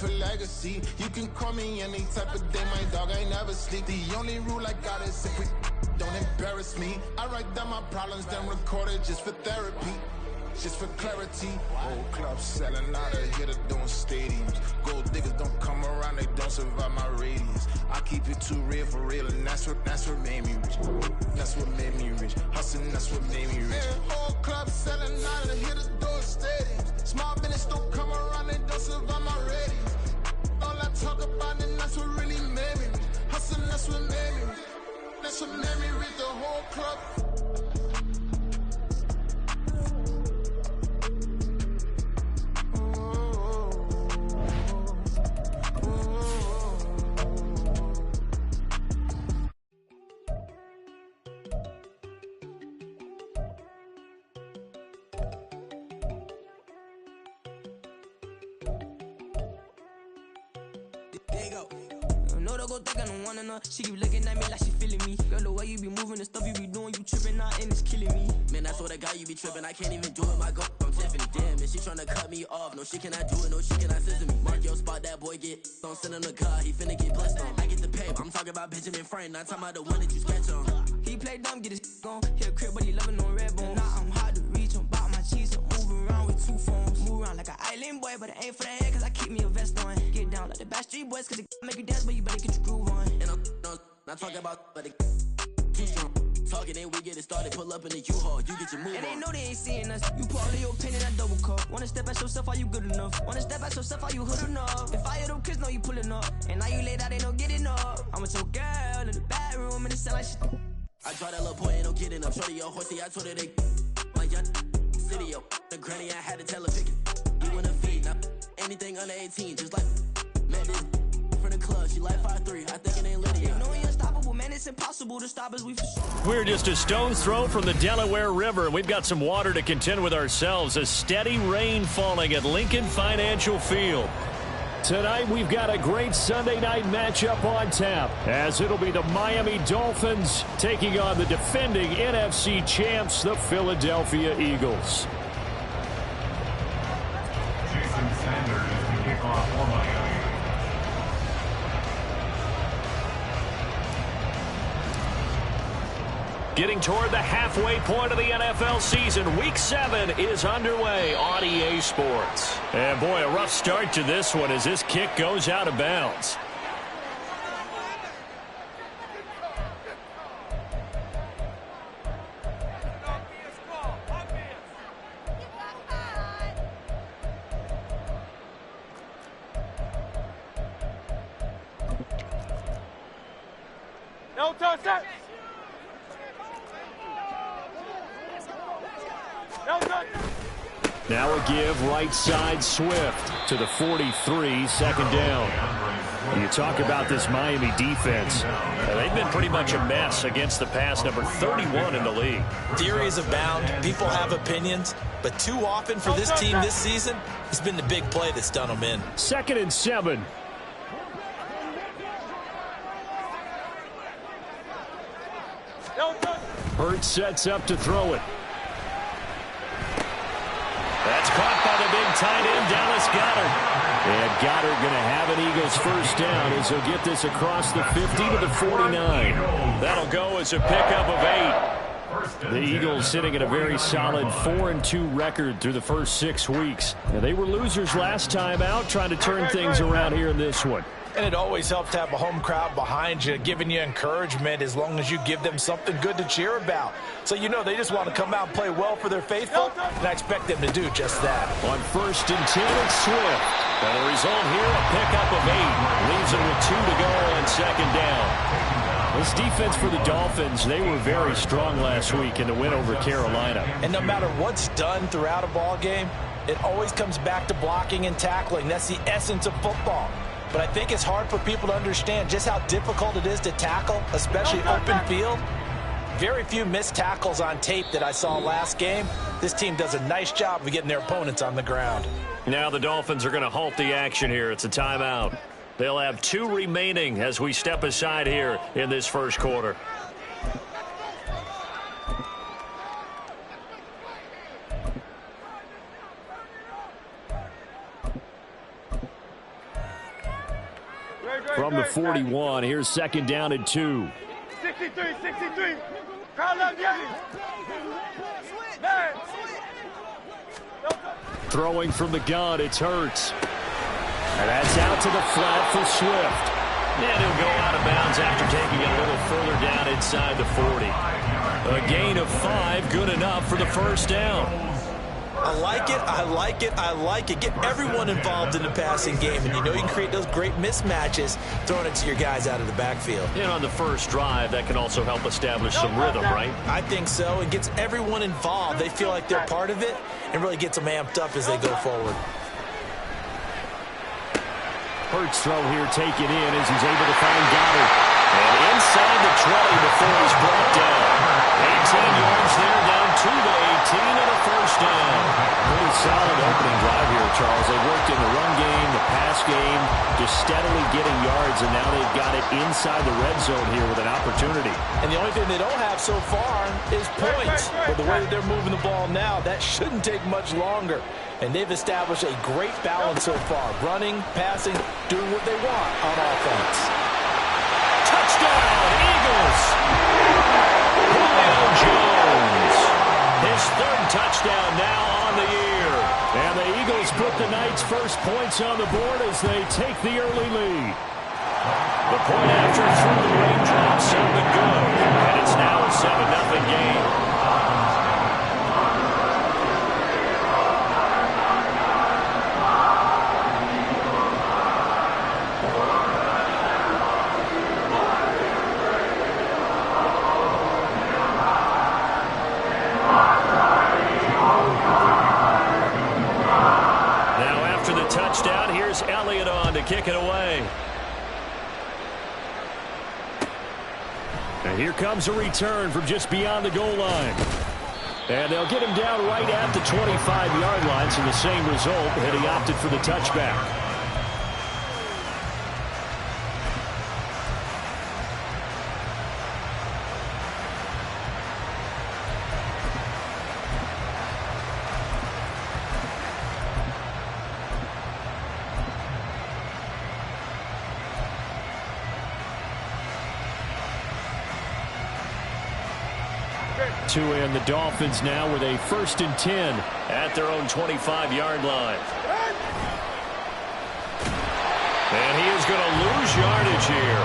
for legacy. You can call me any type of day, my dog, I never sleep. The only rule I got is if we don't embarrass me. I write down my problems, then record it just for therapy. Just for clarity, old clubs selling out of here to doing stadiums. Gold diggers don't come around, they don't survive my radius. I keep it too real for real, and that's what made me rich. That's what made me rich. Hustling, that's what made me rich. Yeah, old clubs selling out of here to doing stadiums. Small business don't come around, they don't survive my radius. All I talk about, and that's what really made me rich. Hustling, that's what made me rich. That's what made me rich. The whole club. She keep looking at me like she feeling me. Girl, the way you be moving, the stuff you be doing, you tripping out and it's killing me. Man, I swear to God, you be tripping. I can't even do it. My girl, I'm Tiffany. Damn, and she tryna cut me off. No, she cannot do it. No, she cannot scissor me. Mark your spot, that boy get on. Send him the car. He finna get blessed on. I get the pay. I'm talking about Benjamin Franklin. Not talking about the one that you sketch on. He play dumb, get his on. Hit a crib, but he loving on red bone. Now I'm hard to reach. I'm about my cheese. I'm moving around with two phones. Move around like an island boy, but it ain't for the head, cause I keep me a vest on. Get down like the Backstreet Boys, cause it make you dance, but you better get your groove on. And I'm not talking about, but it too strong. Talking and we get it started, pull up in the U-Haul, you get your move and on. And they know they ain't seeing us. You put all of your pain in that double cup. Wanna step at yourself, are you good enough? Wanna step at yourself, are you hood enough? If I hear them kids know you pulling up, and now you laid out, they don't get enough. I'm with your girl in the bedroom, and it sound like shit. I draw that little boy, ain't no getting up. Shorty your horsey, I told her they my young city, yo. The granny, I had to tell her pick it. You wanna feed, now anything under 18, just like, man, this from the club, she like 5'3", I think it ain't Lydia. You know you're unstoppable, man, it's impossible to stop us, we for sure. We're just a stone's throw from the Delaware River, and we've got some water to contend with ourselves. A steady rain falling at Lincoln Financial Field. Tonight, we've got a great Sunday night matchup on tap, as it'll be the Miami Dolphins taking on the defending NFC champs, the Philadelphia Eagles. Jason Sanders is the kickoff for Miami. Getting toward the halfway point of the NFL season, Week 7 is underway on EA Sports. And boy, a rough start to this one as this kick goes out of bounds. No touchdown. Now a give right side Swift to the 43, second down. You talk about this Miami defense. They've been pretty much a mess against the pass, number 31 in the league. Theories abound. People have opinions. But too often for this team this season, it's been the big play that's done them in. 2nd and 7. Hurts sets up to throw it. That's caught by the big tight end, Dallas Goedert. And Goedert going to have an Eagles first down as he'll get this across the 50 to the 49. That'll go as a pickup of 8. The Eagles sitting at a very solid 4-2 record through the first 6 weeks. Now, they were losers last time out, trying to turn things around here in this one. And it always helps to have a home crowd behind you, giving you encouragement as long as you give them something good to cheer about. So you know they just want to come out and play well for their faithful, and I expect them to do just that. On 1st and 10, it's Swift. And the result here, a pickup of 8. Leaves it with 2 to go on 2nd down. This defense for the Dolphins, they were very strong last week in the win over Carolina. And no matter what's done throughout a ball game, it always comes back to blocking and tackling. That's the essence of football. But I think it's hard for people to understand just how difficult it is to tackle, especially open field. Very few missed tackles on tape that I saw last game. This team does a nice job of getting their opponents on the ground. Now the Dolphins are going to halt the action here. It's a timeout. They'll have 2 remaining as we step aside here in this first quarter. From the 41, here's second down and 2. 63. Crowd up, Throwing from the gun, it's Hurts. And that's out to the flat for Swift. And he'll go out of bounds after taking it a little further down inside the 40. A gain of 5, good enough for the first down. I like it. Get everyone involved in the passing game. And you know you can create those great mismatches throwing it to your guys out of the backfield. And on the first drive, that can also help establish some rhythm, right? I think so. It gets everyone involved. They feel like they're part of it and really gets them amped up as they go forward. Hurts throw here taken in as he's able to find Goddard. And inside the 20 before he's brought down. 18 yards there, down to the 18 and a first down. Pretty solid opening drive here, Charles. They worked in the run game, the pass game, just steadily getting yards, and now they've got it inside the red zone here with an opportunity. And the only thing they don't have so far is points. But the way that they're moving the ball now, that shouldn't take much longer. And they've established a great balance so far. Running, passing, doing what they want on offense. Touchdown, Eagles! Julio Jones. His third touchdown now on the year. And the Eagles put the Knights' first points on the board as they take the early lead. The point after through the raindrops sounded good. And it's now a 7-0 game. Elliott on to kick it away. And here comes a return from just beyond the goal line. And they'll get him down right at the 25-yard line, so the same result, and he opted for the touchback. And the Dolphins now with a 1st and 10 at their own 25-yard line. And he is going to lose yardage here.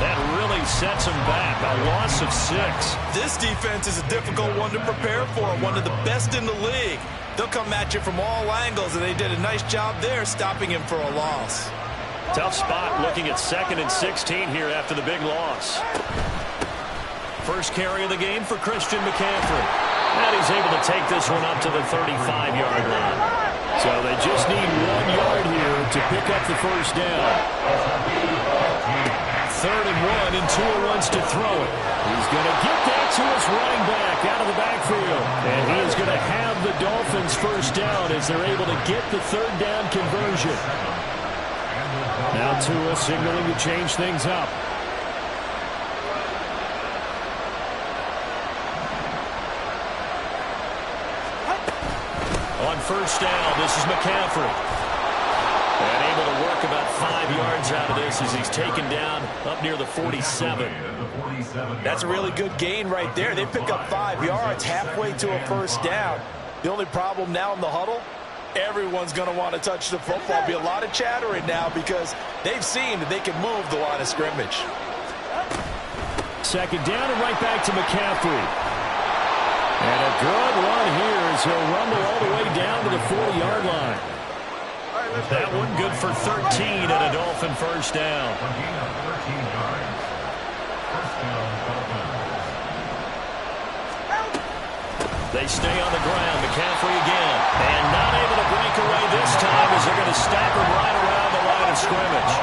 That really sets him back, a loss of 6. This defense is a difficult one to prepare for, one of the best in the league. They'll come at you from all angles, and they did a nice job there stopping him for a loss. Tough spot looking at 2nd and 16 here after the big loss. First carry of the game for Christian McCaffrey. And he's able to take this one up to the 35-yard line. So they just need 1 yard here to pick up the first down. 3rd and 1, and Tua wants to throw it. He's going to get that to his running back out of the backfield. And he is going to have the Dolphins first down as they're able to get the 3rd down conversion. Now Tua signaling to change things up. On first down, this is McCaffrey. And able to work about 5 yards out of this as he's taken down up near the 47. That's a really good gain right there. They pick up 5 yards halfway to a first down. The only problem now in the huddle, everyone's going to want to touch the football. There'll be a lot of chattering now because they've seen that they can move the line of scrimmage. 2nd down and right back to McCaffrey. And a good run here as he'll rumble all the way down to the 40-yard line. That one good for 13 and a Dolphin first down. They stay on the ground. McCaffrey again. And not able to break away this time as they're going to stop him right around the line of scrimmage.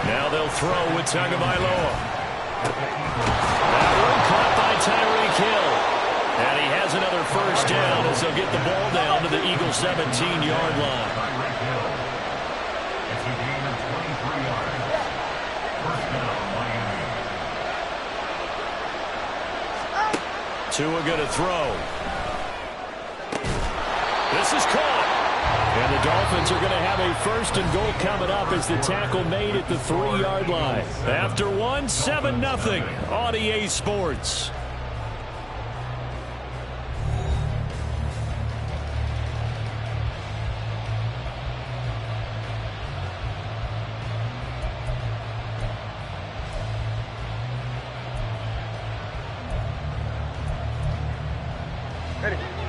Now they'll throw with Tagovailoa. That one caught by Tyreek Hill. And he has another first down as they'll get the ball down to the Eagles' 17-yard line. It's a gain of 23 yards. First down, Miami. Tua going to throw. This is caught. And the Dolphins are going to have a 1st and goal coming up as the tackle made at the 3-yard line. After 7-0 on EA Sports.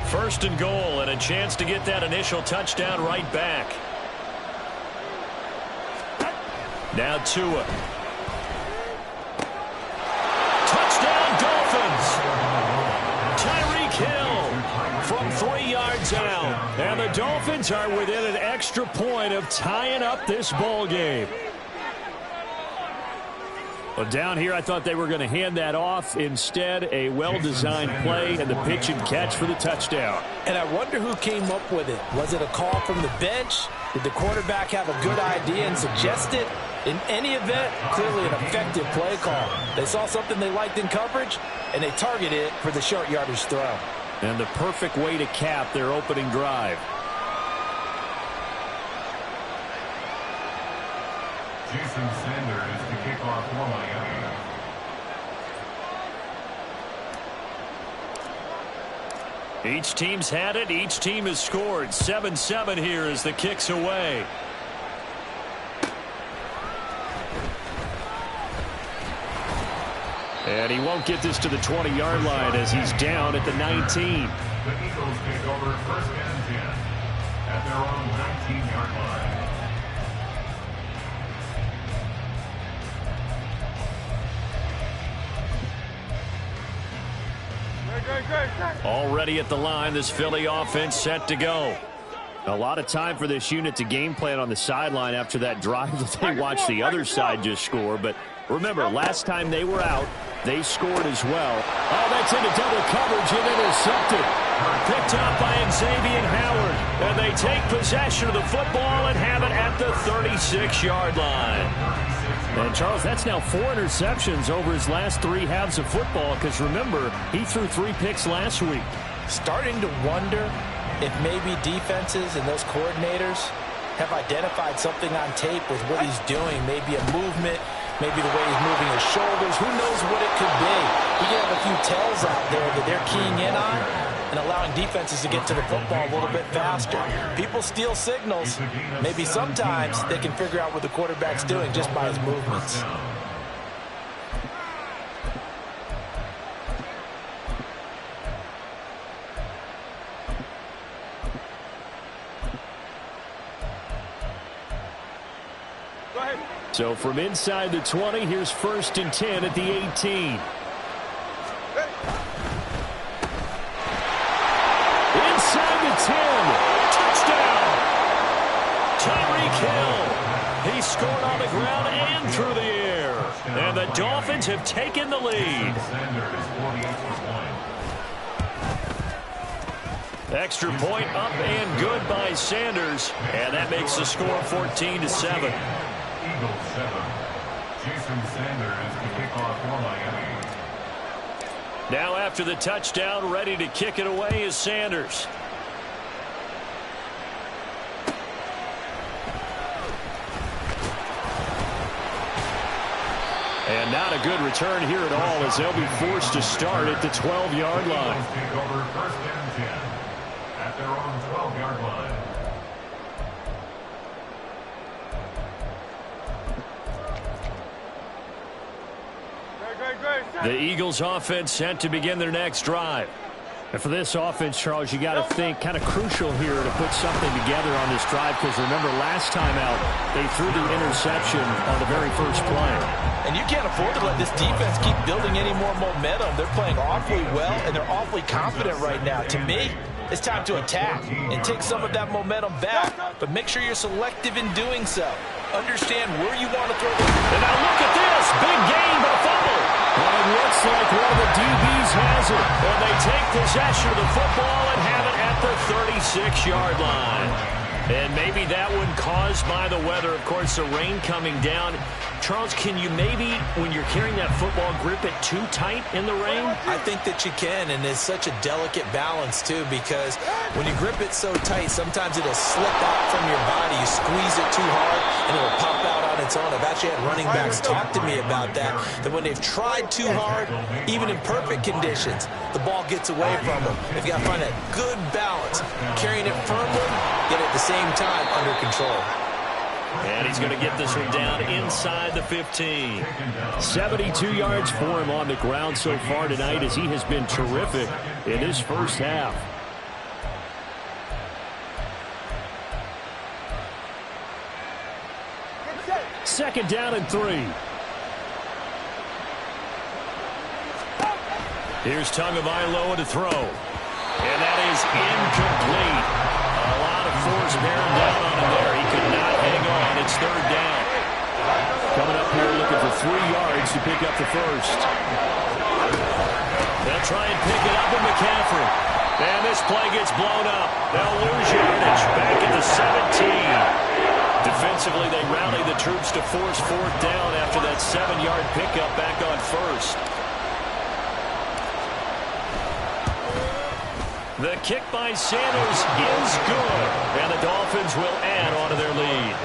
First and goal, and a chance to get that initial touchdown right back. Now Tua. Touchdown Dolphins! Tyreek Hill from 3 yards out. And the Dolphins are within an extra point of tying up this ball game. Well, down here, I thought they were going to hand that off. Instead, a well-designed play and the pitch and catch for the touchdown. And I wonder who came up with it. Was it a call from the bench? Did the quarterback have a good idea and suggest it? In any event, clearly an effective play call. They saw something they liked in coverage, and they targeted it for the short yardage throw. And the perfect way to cap their opening drive. Jason Sanders to kick off for Miami. Each team's had it. Each team has scored. 7-7 here as the kick's away. And he won't get this to the 20-yard line as he's down at the 19. The Eagles take over 1st and 10 at their own 19-yard line. Already at the line, this Philly offense set to go. A lot of time for this unit to game plan on the sideline after that drive that they watched the other side just score. But remember, last time they were out, they scored as well. Oh, that's into double coverage and intercepted. Picked up by Xavier Howard. And they take possession of the football and have it at the 36-yard line. And, Charles, that's now 4 interceptions over his last 3 halves of football because, remember, he threw 3 picks last week. Starting to wonder if maybe defenses and those coordinators have identified something on tape with what he's doing. Maybe a movement, maybe the way he's moving his shoulders. Who knows what it could be? We can have a few tells out there that they're keying in on and allowing defenses to get to the football a little bit faster. People steal signals. Maybe sometimes they can figure out what the quarterback's doing just by his movements. So from inside the 20, here's 1st and 10 at the 18. Inside the 10. Touchdown. Tyreek Hill. He scored on the ground and through the air. And the Dolphins have taken the lead. Extra point up and good by Sanders. And that makes the score 14-7. Eagles 7. Jason Sanders to kick off for Miami. Now after the touchdown, ready to kick it away is Sanders. And not a good return here at all as they'll be forced to start at the 12-yard line. Take over 1st and 10 at their own 12-yard line. The Eagles offense set to begin their next drive. And for this offense, Charles, you got to think kind of crucial here to put something together on this drive because remember last time out they threw the interception on the very first play. And you can't afford to let this defense keep building any more momentum. They're playing awfully well and they're awfully confident right now. To me, it's time to attack and take some of that momentum back, but make sure you're selective in doing so. Understand where you want to throw the... And now look at this. Big gain, but a fumble. And it looks like one of the DBs has it. And they take possession of the football and have it at the 36-yard line. And maybe that one caused by the weather. Of course, the rain coming down. Charles, can you maybe, when you're carrying that football, grip it too tight in the rain? I think that you can, and it's such a delicate balance, too, because when you grip it so tight, sometimes it'll slip out from your body. You squeeze it too hard, and it'll pop out on its own. I've actually had running backs talk to me about that when they've tried too hard, even in perfect conditions, the ball gets away from them. They've got to find that good balance, carrying it firmly, yet at the same time under control. And he's going to get this one down inside the 15. 72 yards for him on the ground so far tonight, as he has been terrific in his first half. Second down and 3. Here's Tagovailoa to throw. And that is incomplete. A lot of force bearing down on him there. He could not hang on. It's third down. Coming up here looking for 3 yards to pick up the first. They'll try and pick it up with McCaffrey. And this play gets blown up. They'll lose yardage back at the 17. Defensively, they rally the troops to force fourth down after that 7-yard pickup back on first. The kick by Sanders is good, and the Dolphins will add on to their lead.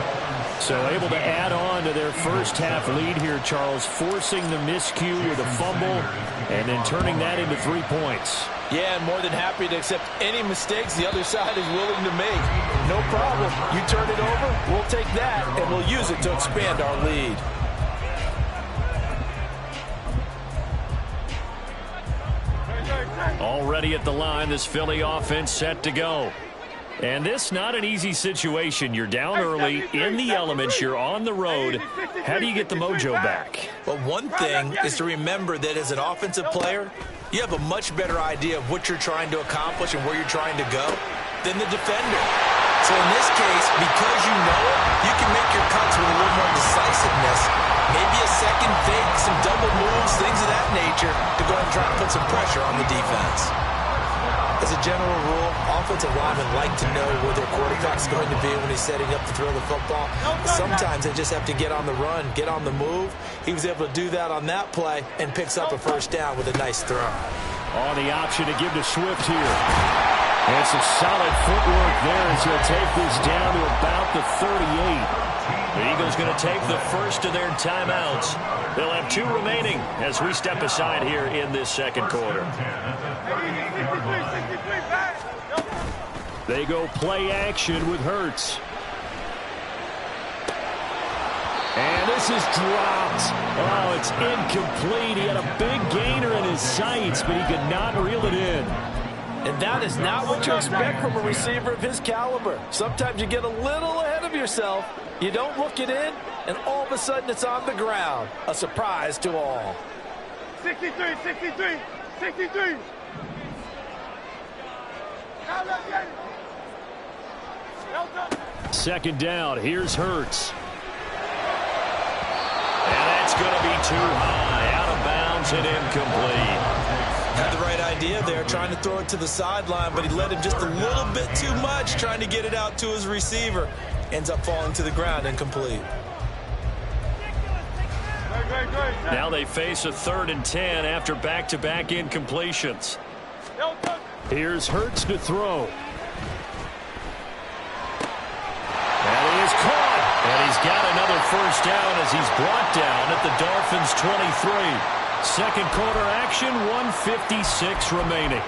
So able to add on to their first half lead here, Charles, forcing the miscue with a fumble and then turning that into 3 points. Yeah, and more than happy to accept any mistakes the other side is willing to make. No problem. You turn it over, we'll take that, and we'll use it to expand our lead. Already at the line, this Philly offense set to go. And this not an easy situation. You're down early, in the elements, you're on the road. How do you get the mojo back? Well, one thing is to remember that as an offensive player, you have a much better idea of what you're trying to accomplish and where you're trying to go than the defender. So in this case, because you know it, you can make your cuts with a little more decisiveness. Maybe a second fake, some double moves, things of that nature to go ahead and try and put some pressure on the defense. As a general rule, offensive linemen like to know where their quarterback's going to be when he's setting up to throw the football. Sometimes they just have to get on the run, get on the move. He was able to do that on that play and picks up a first down with a nice throw. On the option to give to Swift here. And some solid footwork there as he'll take this down to about the 38. The Eagles going to take the first of their timeouts. They'll have 2 remaining as we step aside here in this second quarter. They go play action with Hurts. And this is dropped. Oh, it's incomplete. He had a big gainer in his sights, but he could not reel it in. And that is not what you expect from a receiver of his caliber. Sometimes you get a little ahead of yourself. You don't look it in, and all of a sudden it's on the ground. A surprise to all. 63, 63, 63. Second down. Here's Hurts. And that's going to be too high. Out of bounds and incomplete. Had the right idea there, trying to throw it to the sideline, but he let him just a little bit too much, trying to get it out to his receiver. Ends up falling to the ground, incomplete. Now they face a 3rd and 10 after back-to-back incompletions. Here's Hurts to throw. And he is caught. And he's got another first down as he's brought down at the Dolphins' 23. Second quarter action, 1:56 remaining.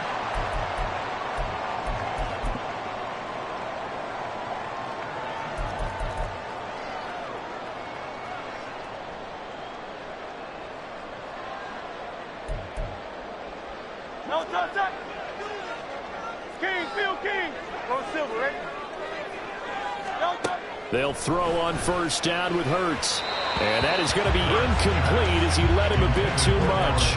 No touch. King, Phil King. Go Silver, right? No touch. They'll throw on first down with Hurts. And that is going to be incomplete as he let him a bit too much.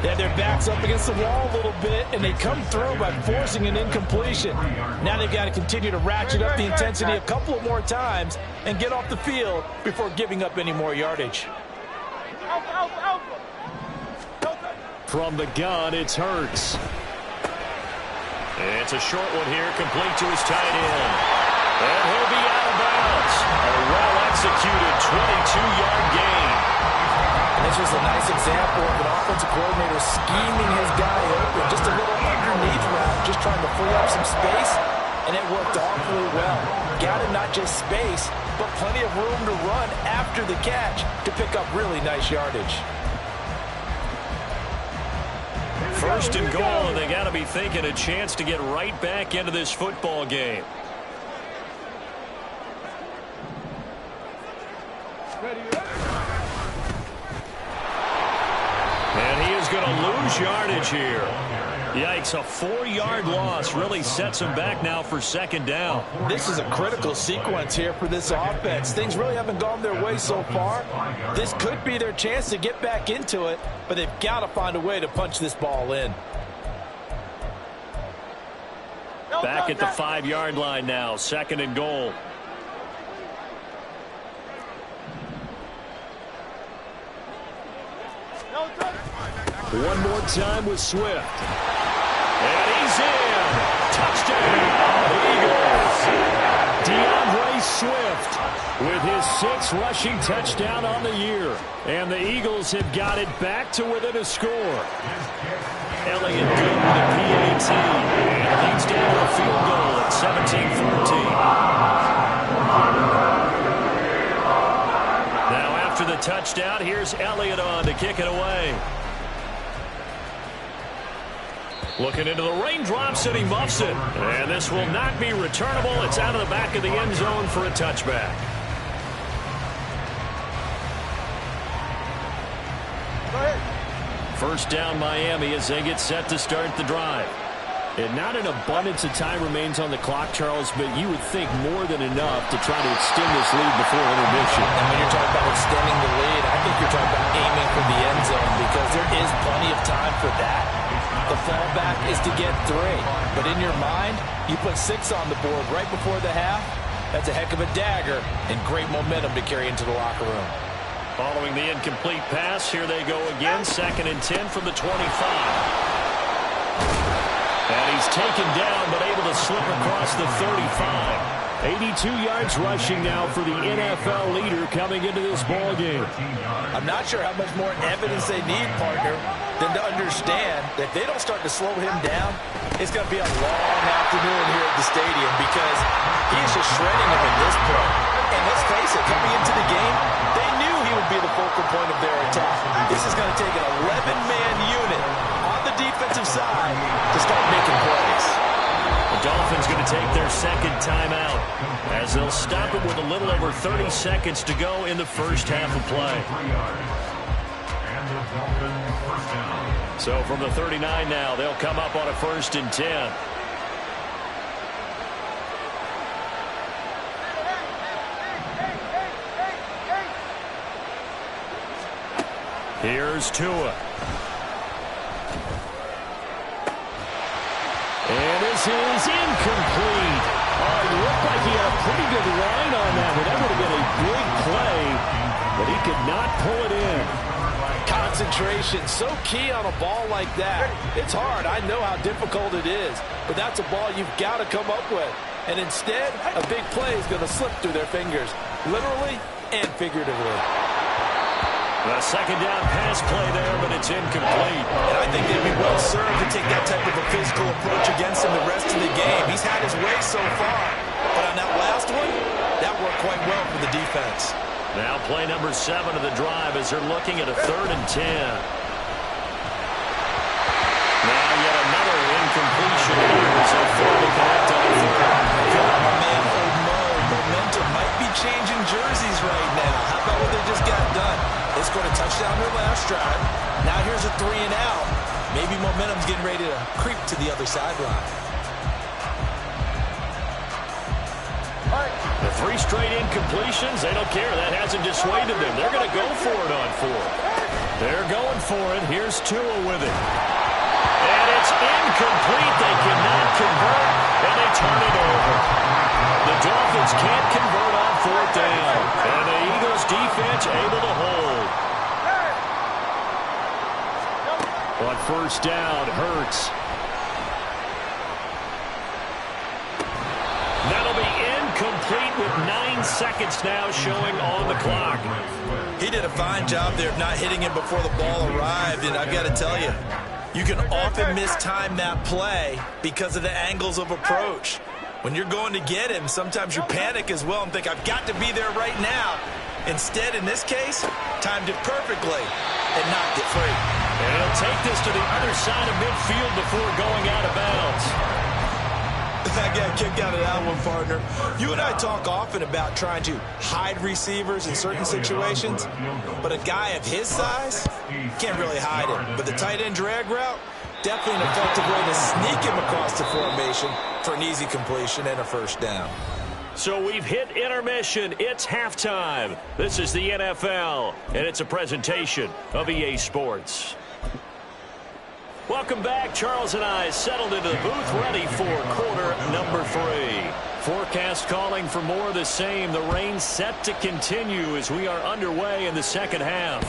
They have their backs up against the wall a little bit, and they come through by forcing an incompletion. Now they've got to continue to ratchet up the intensity a couple of more times and get off the field before giving up any more yardage. From the gun, it's Hurts. It's a short one here, complete to his tight end. And he'll be out of bounds. A well-executed 22-yard gain. And this was a nice example of an offensive coordinator scheming his guy open. Just a little underneath route, just trying to free up some space, and it worked awfully well. Got him not just space, but plenty of room to run after the catch to pick up really nice yardage. First and goal, and they got to be thinking a chance to get right back into this football game. And he is going to lose yardage here. Yikes, a 4-yard loss really sets him back now for second down. This is a critical sequence here for this offense. Things really haven't gone their way so far. This could be their chance to get back into it, but they've got to find a way to punch this ball in. Back at the 5-yard line now, second and goal. One more time with Swift. And he's in. Touchdown, Eagles. DeAndre Swift with his 6th rushing touchdown on the year. And the Eagles have got it back to within a score. Elliott good with a PAT. And leads down to a field goal at 17-14. Now after the touchdown, here's Elliott on to kick it away. Looking into the raindrops, and he muffs it. And this will not be returnable. It's out of the back of the end zone for a touchback. First down Miami as they get set to start the drive. And not an abundance of time remains on the clock, Charles, but you would think more than enough to try to extend this lead before intermission. And when you're talking about extending the lead, I think you're talking about aiming for the end zone because there is plenty of time for that. The fallback is to get 3. But in your mind, you put 6 on the board right before the half. That's a heck of a dagger and great momentum to carry into the locker room. Following the incomplete pass, here they go again. 2nd and 10 from the 25. And he's taken down, but able to slip across the 35. 82 yards rushing now for the NFL leader coming into this ball game. I'm not sure how much more evidence they need, partner, than to understand that if they don't start to slow him down, it's going to be a long afternoon here at the stadium because he is just shredding him at this point. And let's face it, coming into the game, they knew he would be the focal point of their attack. This is going to take an 11-man unit on the defensive side to start making plays. The Dolphins going to take their second timeout as they'll stop it with a little over 30 seconds to go in the first half of play. So from the 39 now, they'll come up on a 1st and 10. Here's Tua. And this is incomplete. Oh, it looked like he had a pretty good line on that, but that would have been a big play, but he could not pull it in. Concentration, so key on a ball like that. It's hard. I know how difficult it is, but that's a ball you've got to come up with. And instead, a big play is going to slip through their fingers, literally and figuratively. The second down pass play there, but it's incomplete. And I think they'd be well served to take that type of a physical approach against him the rest of the game. He's had his way so far, but on that last one, that worked quite well for the defense. Now play number 7 of the drive as they're looking at a 3rd and 10. Now yet another incompletion here as they fail to connect on 3rd. Man, momentum might be changing jerseys right now. How about what they just got done? They scored a touchdown their last drive. Now here's a 3 and out. Maybe momentum's getting ready to creep to the other sideline. The 3 straight incompletions, they don't care. That hasn't dissuaded them. They're going to go for it on 4th. They're going for it. Here's Tua with it. And it's incomplete. They cannot convert, and they turn it over. The Dolphins can't convert on 4th down, and the Eagles defense able to hold. On 1st down, Hurts. That'll be incomplete. 10 seconds now showing on the clock. He did a fine job there of not hitting him before the ball arrived, and I've got to tell you, you can often mistime that play because of the angles of approach. When you're going to get him, sometimes you panic as well and think, I've got to be there right now. Instead, in this case, timed it perfectly and knocked it free. And he'll take this to the other side of midfield before going out of bounds. I got kicked out of that one, partner. You and I talk often about trying to hide receivers in certain situations, but a guy of his size can't really hide him. But the tight end drag route, definitely an effective way to sneak him across the formation for an easy completion and a first down. So we've hit intermission. It's halftime. This is the NFL, and it's a presentation of EA Sports. Welcome back. Charles and I settled into the booth, ready for quarter number 3. Forecast calling for more of the same. The rain set to continue as we are underway in the second half.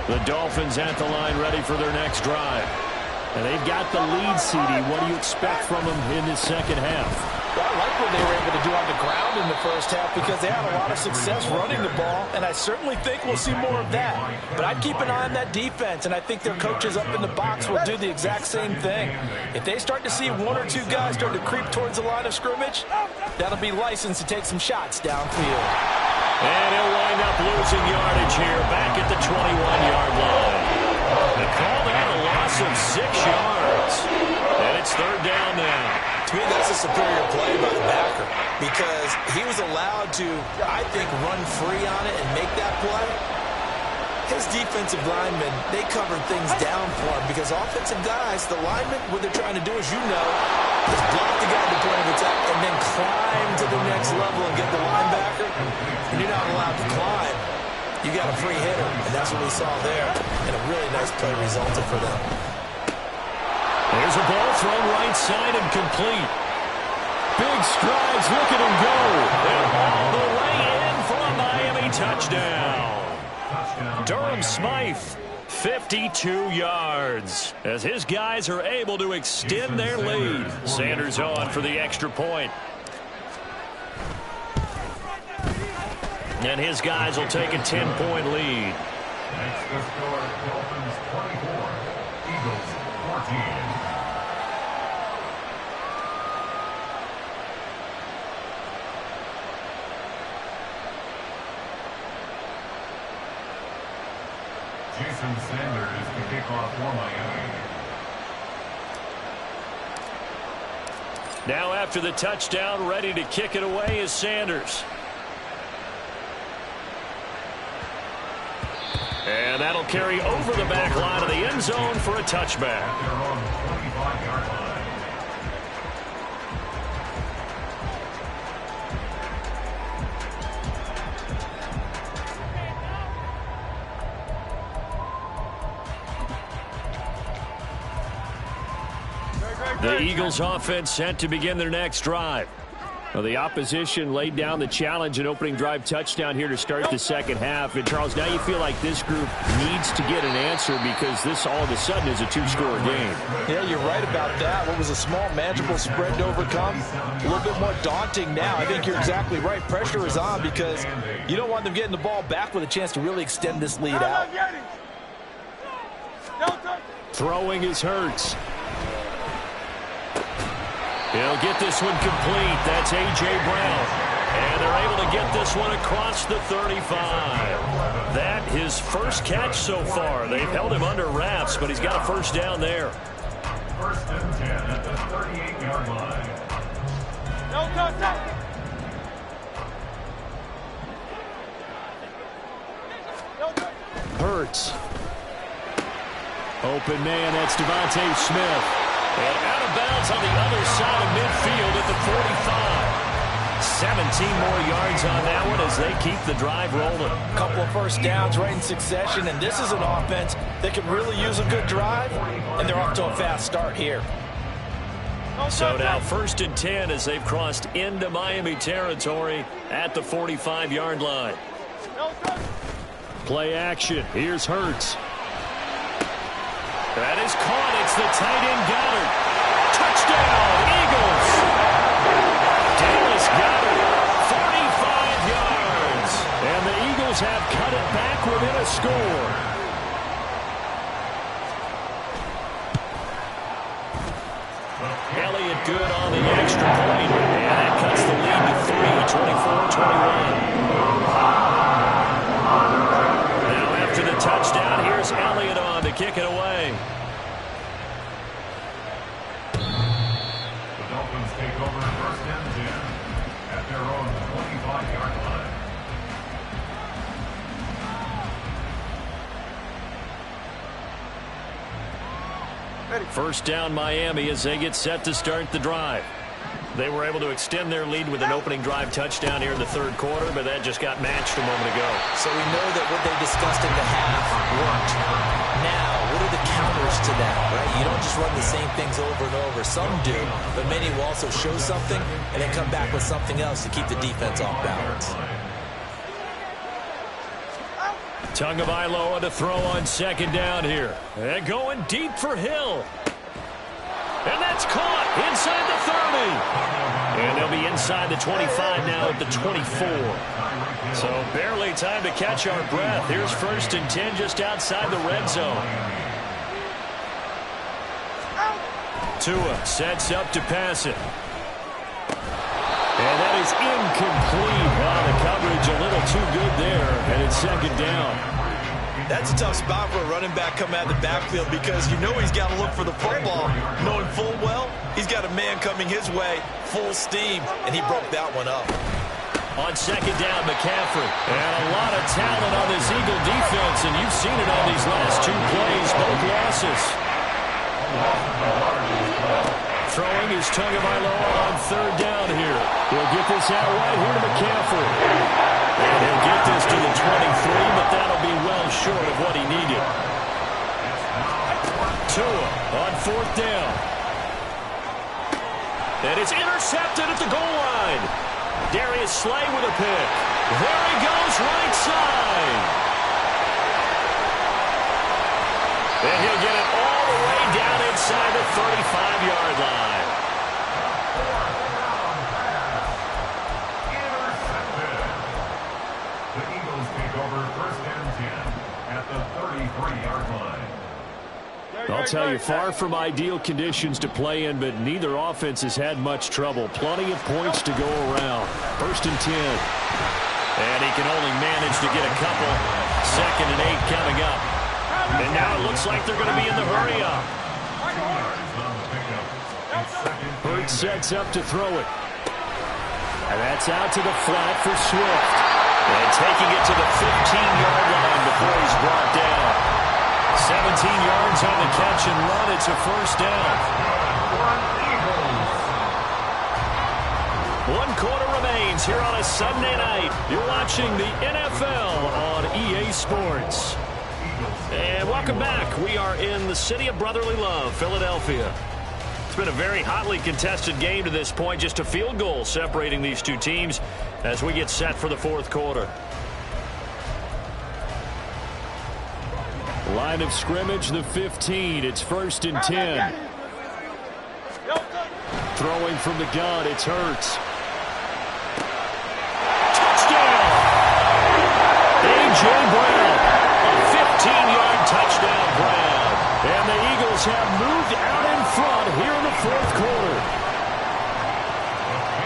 The Dolphins at the line, ready for their next drive. And they've got the lead, CD. What do you expect from them in this second half? Well, I like what they were able to do on the ground in the first half because they had a lot of success running the ball, and I certainly think we'll see more of that. But I'd keep an eye on that defense, and I think their coaches up in the box will do the exact same thing. If they start to see one or two guys start to creep towards the line of scrimmage, that'll be licensed to take some shots downfield. And he'll wind up losing yardage here, back at the 21-yard line. They call that a loss of 6 yards. And it's third down now. To me, that's a superior play by the backer because he was allowed to, I think, run free on it and make that play. His defensive linemen, they covered things down for him because offensive guys, the linemen, what they're trying to do, as you know, is block the guy at the point of attack and then climb to the next level and get the linebacker. And you're not allowed to climb. You got a free hitter, and that's what we saw there. And a really nice play resulted for them. There's a ball thrown right side and complete. Big strides, look at him go. And all the way in for a Miami touchdown. Durham Smythe, 52 yards. As his guys are able to extend their lead. Sanders on for the extra point. And his guys will take a 10-point lead. Next to score, Dolphins 24, Eagles 14. Jason Sanders to kick off for Miami. Now after the touchdown, ready to kick it away is Sanders. And that'll carry over the back line of the end zone for a touchback. At their own 25-yard line. The Eagles offense set to begin their next drive. Well, the opposition laid down the challenge and opening drive touchdown here to start the second half. And, Charles, now you feel like this group needs to get an answer because this all of a sudden is a two-score game. Yeah, you're right about that. What was a small, manageable spread to overcome, a little bit more daunting now. I think you're exactly right. Pressure is on because you don't want them getting the ball back with a chance to really extend this lead out. Throwing is Hurts. He'll get this one complete. That's A.J. Brown. And they're able to get this one across the 35. That his first catch so far. They've held him under wraps, but he's got a first down there. First and 10 at the 38-yard line. Hurts. Open man, that's Devontae Smith. And out of bounds on the other side of midfield at the 45. 17 more yards on that one as they keep the drive rolling. A couple of first downs right in succession, and this is an offense that could really use a good drive, and they're off to a fast start here. So now first and 10 as they've crossed into Miami territory at the 45-yard line. Play action. Here's Hurts. That is caught. It's the tight end Goddard. Touchdown, Eagles. Dallas Goedert, 45 yards. And the Eagles have cut it back within a score. Elliott good on the extra point. And that cuts the lead to 3, 24-21. Now after the touchdown, here's Elliott on to kick it away. The Dolphins take over first and 10 at their own 25-yard line. First down Miami as they get set to start the drive. They were able to extend their lead with an opening drive touchdown here in the third quarter, but that just got matched a moment ago. So we know that what they discussed in the half worked. Now, what are the counters to that, right? You don't just run the same things over and over. Some do, but many will also show something and then come back with something else to keep the defense off balance. Tagovailoa to throw on second down here. And going deep for Hill. And that's caught inside the 30. And they'll be inside the 25 now at the 24. So barely time to catch our breath. Here's first and 10 just outside the red zone. Tua sets up to pass it. And that is incomplete. Wow, the coverage a little too good there. And it's second down. That's a tough spot for a running back coming out of the backfield because you know he's got to look for the football, knowing full well he's got a man coming his way, full steam, and he broke that one up. On second down, McCaffrey. And a lot of talent on this Eagle defense, and you've seen it on these last two plays, both losses. Throwing is Tagovailoa on third down here. He'll get this out right here to McCaffrey. And he'll get this to the 23, but that'll be well short of what he needed. Tua on fourth down. And it's intercepted at the goal line. Darius Slay with a pick. There he goes, right side. And he'll get it all the way down inside the 35-yard line. The Eagles take over first and 10 at the 33-yard line. I'll tell you, far from ideal conditions to play in, but neither offense has had much trouble. Plenty of points to go around. First and 10. And he can only manage to get a couple. Second and 8 coming up. And now it looks like they're going to be in the hurry up. Hurts sets up to throw it. And that's out to the flat for Swift. And taking it to the 15-yard line before he's brought down. 17 yards on the catch and run. It's a first down. 1 quarter remains here on a Sunday night. You're watching the NFL on EA Sports. And welcome back. We are in the city of brotherly love, Philadelphia. It's been a very hotly contested game to this point. Just a field goal separating these two teams as we get set for the fourth quarter. Line of scrimmage, the 15. It's first and 10. Throwing from the gun, it's Hurts. Touchdown! A.J. Brown. A 15-yard touchdown grab. And the Eagles have moved out in front here in the fourth quarter.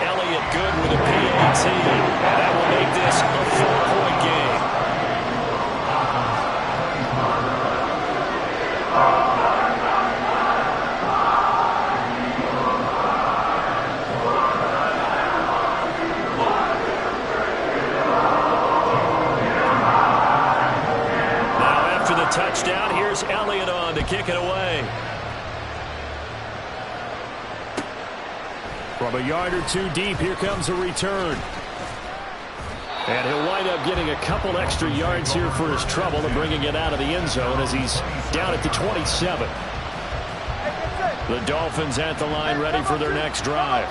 Elliott good with a PAT. And that will make this a 4-point game. Touchdown. Here's Elliott on to kick it away. From a yard or two deep, here comes a return. And he'll wind up getting a couple extra yards here for his trouble and bringing it out of the end zone as he's down at the 27. The Dolphins at the line ready for their next drive.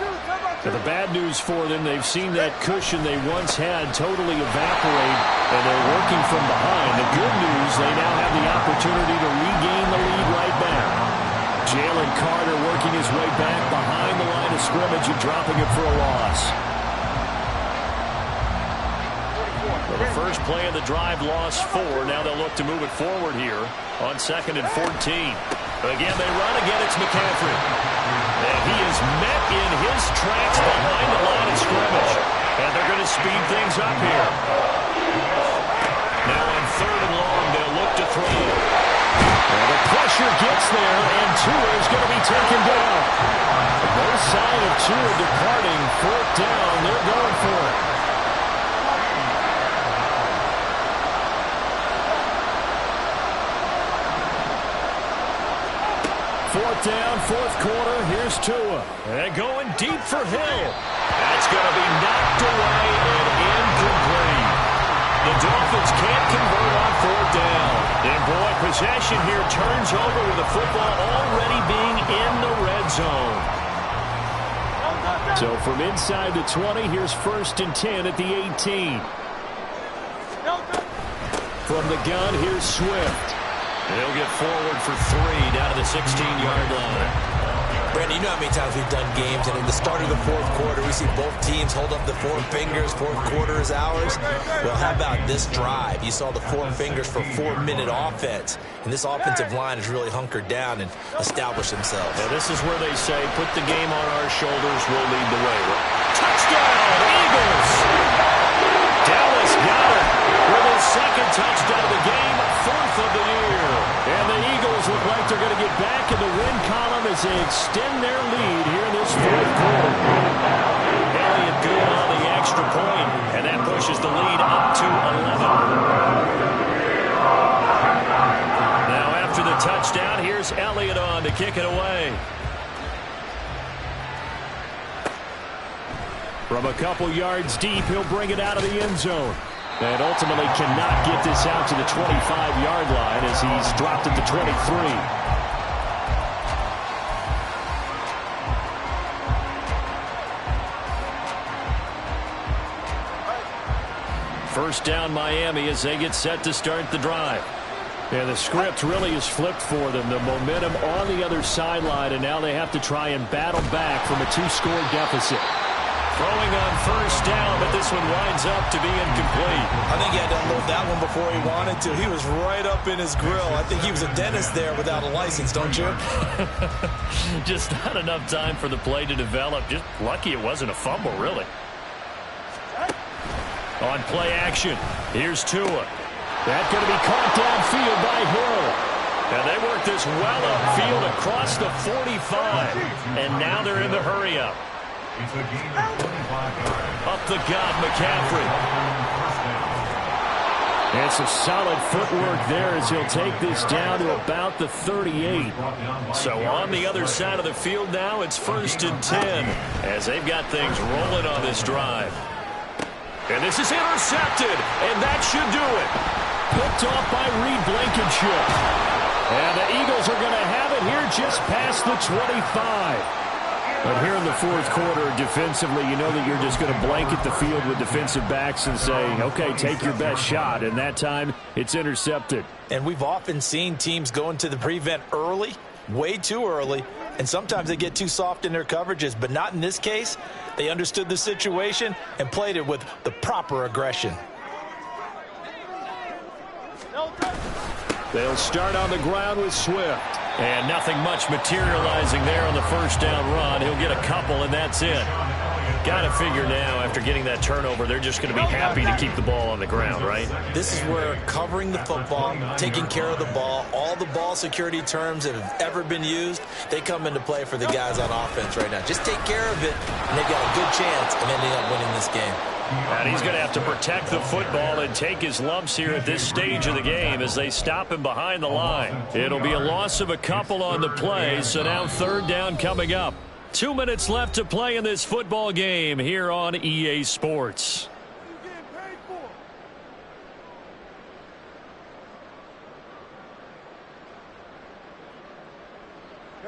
Now, the bad news for them, they've seen that cushion they once had totally evaporate, and they're working from behind. The good news, they now have the opportunity to regain the lead right back. Jalen Carter working his way back behind the line of scrimmage and dropping it for a loss. Well, the first play of the drive lost 4. Now they'll look to move it forward here on 2nd and 14. Again, they run. Again, it's McCaffrey. And he is met in his tracks behind the line of scrimmage. And they're going to speed things up here. Now on 3rd and long, they'll look to throw. Well, the pressure gets there, and Tua is going to be taken down. No sign of Tua departing. 4th down, they're going for it. Fourth down, 4th quarter. Here's Tua. And going deep for Hill. That's going to be knocked away and incomplete. The Dolphins can't convert on 4th down. And boy, possession here turns over with the football already being in the red zone. So from inside the 20, here's 1st and 10 at the 18. From the gun, here's Swift. They'll get forward for 3 down to the 16-yard line. Brandon, you know how many times we've done games, and in the start of the 4th quarter, we see both teams hold up the 4 fingers. 4th quarter is ours. Well, how about this drive? You saw the 4 fingers for 4-minute offense, and this offensive line has really hunkered down and established themselves. Now, this is where they say, put the game on our shoulders, we'll lead the way. Touchdown, Eagles! Dallas Goedert with his 2nd touchdown of the game, 4th of the year. And the Eagles look like they're going to get back in the win column as they extend their lead here in this 4th quarter. Elliott good on the extra point, and that pushes the lead up to 11. Now after the touchdown, here's Elliott on to kick it away. From a couple yards deep, he'll bring it out of the end zone. And ultimately cannot get this out to the 25-yard line as he's dropped at the 23. First down Miami as they get set to start the drive. And the script really is flipped for them. The momentum on the other sideline, and now they have to try and battle back from a 2-score deficit. Throwing on 1st down, but this one winds up to be incomplete. I think he had to unload that one before he wanted to. He was right up in his grill. I think he was a dentist there without a license, don't you? Just not enough time for the play to develop. Just lucky it wasn't a fumble, really. On play action, here's Tua. That's going to be caught downfield by Hill. And they work this well upfield across the 45. And now they're in the hurry-up. Up the gut, McCaffrey. It's a solid footwork there as he'll take this down to about the 38. So on the other side of the field now, it's 1st and 10 as they've got things rolling on this drive. And this is intercepted, and that should do it. Picked off by Reed Blankenship. And the Eagles are going to have it here just past the 25. But here in the 4th quarter, defensively, you know that you're just going to blanket the field with defensive backs and say, okay, take your best shot. And that time, it's intercepted. And we've often seen teams go into the prevent early, way too early, and sometimes they get too soft in their coverages. But not in this case. They understood the situation and played it with the proper aggression. They'll start on the ground with Swift. And nothing much materializing there on the 1st down run. He'll get a couple, and that's it. Got to figure now, after getting that turnover, they're just going to be happy to keep the ball on the ground, right? This is where covering the football, taking care of the ball, all the ball security terms that have ever been used, they come into play for the guys on offense right now. Just take care of it, and they've got a good chance of ending up winning this game. And he's going to have to protect the football and take his lumps here at this stage of the game as they stop him behind the line. It'll be a loss of a couple on the play, so now 3rd down coming up. 2 minutes left to play in this football game here on EA Sports.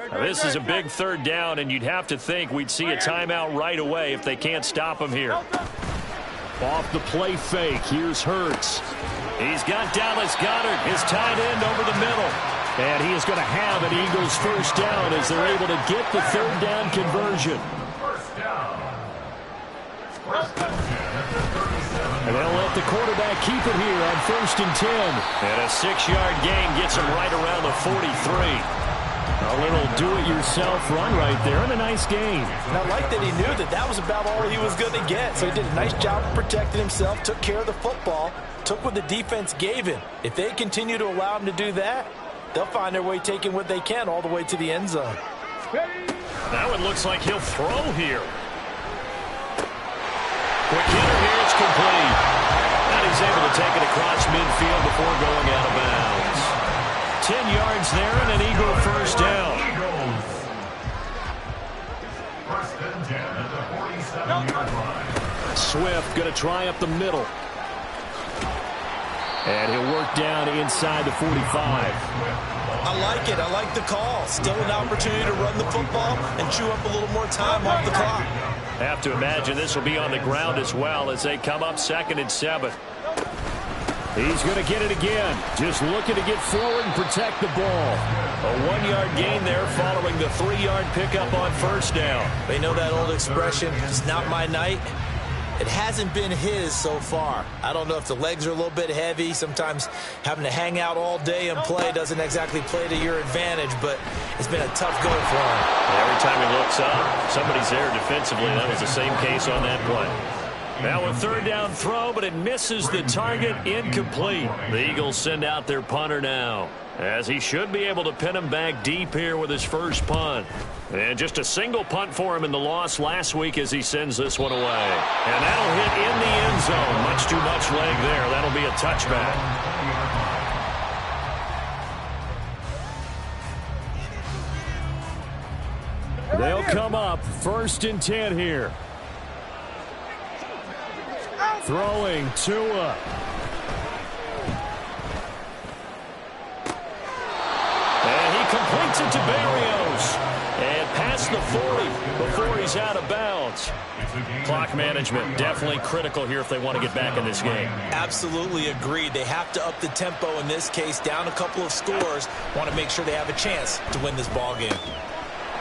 Now, this is a big third down, and you'd have to think we'd see a timeout right away if they can't stop him here. Off the play fake, here's Hurts. He's got Dallas Goedert, his tight end, over the middle. And he is going to have an Eagles first down as they're able to get the third down conversion. And they'll let the quarterback keep it here on 1st and 10. And a 6-yard gain gets him right around the 43. A little do-it-yourself run right there, and a nice gain. And I like that he knew that that was about all he was going to get. So he did a nice job of protecting himself, took care of the football, took what the defense gave him. If they continue to allow him to do that, they'll find their way taking what they can all the way to the end zone. Now it looks like he'll throw here. Quick hitter here, it's complete. And he's able to take it across midfield before going out of bounds. 10 yards there and an Eagle first down. First and 10 at the 47-yard line. Swift going to try up the middle. And he'll work down inside the 45. I like it. I like the call. Still an opportunity to run the football and chew up a little more time off the clock. Have to imagine this will be on the ground as well as they come up 2nd and 7. He's going to get it again. Just looking to get forward and protect the ball. A 1-yard gain there following the 3-yard pickup on first down. They know that old expression, it's not my night. It hasn't been his so far. I don't know if the legs are a little bit heavy. Sometimes having to hang out all day and play doesn't exactly play to your advantage, but it's been a tough go for him. Every time he looks up, somebody's there defensively. That was the same case on that play. Now a third down throw, but it misses the target, incomplete. The Eagles send out their punter now, as he should be able to pin him back deep here with his first punt. And just a single punt for him in the loss last week as he sends this one away. And that'll hit in the end zone. Much too much leg there. That'll be a touchback. They'll come up 1st and 10 here. Throwing Tua. And he completes it to Berrios. And past the 40 before he's out of bounds. Clock management definitely critical here if they want to get back in this game. Absolutely agreed. They have to up the tempo in this case, down a couple of scores. Want to make sure they have a chance to win this ball game.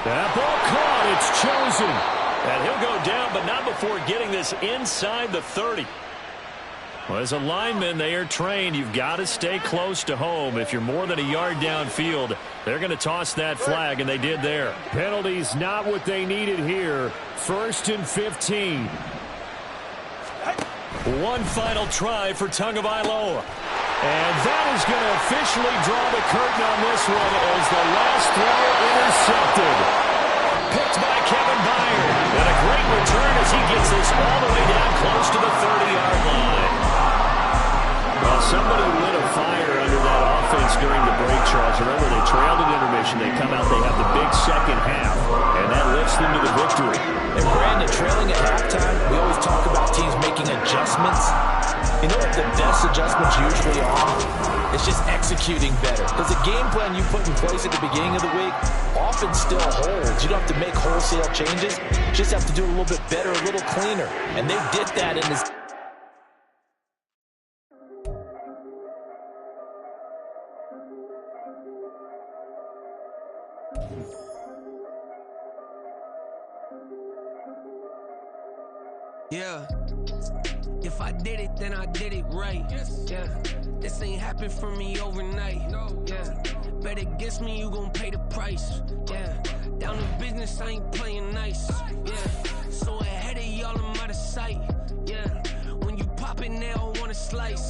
That ball caught. It's chosen. And he'll go down, but not before getting this inside the 30. Well, as a lineman, they are trained. You've got to stay close to home. If you're more than a yard downfield, they're going to toss that flag, and they did there. Penalties not what they needed here. 1st and 15. One final try for Tagovailoa. And that is going to officially draw the curtain on this one as the last throw intercepted. Picked by Kevin Byard. And a great return as he gets this all the way down close to the 30-yard line. Well, somebody lit a fire under that offense during the break, Charles. Remember, they trailed at intermission. They come out, they have the big second half, and that lifts them to the victory. And Brandon, trailing at halftime, we always talk about teams making adjustments. You know what the best adjustments usually are? It's just executing better. Because the game plan you put in place at the beginning of the week often still holds. You don't have to make wholesale changes. You just have to do it a little bit better, a little cleaner. And they did that in this. Yeah. If I did it, then I did it right. Yeah. This ain't happened for me overnight. Yeah. Bet against me, you gon' pay the price. Yeah. Down to business, I ain't playing nice. Yeah. So ahead of y'all, I'm out of sight. Yeah. When you pop it, they don't wanna slice.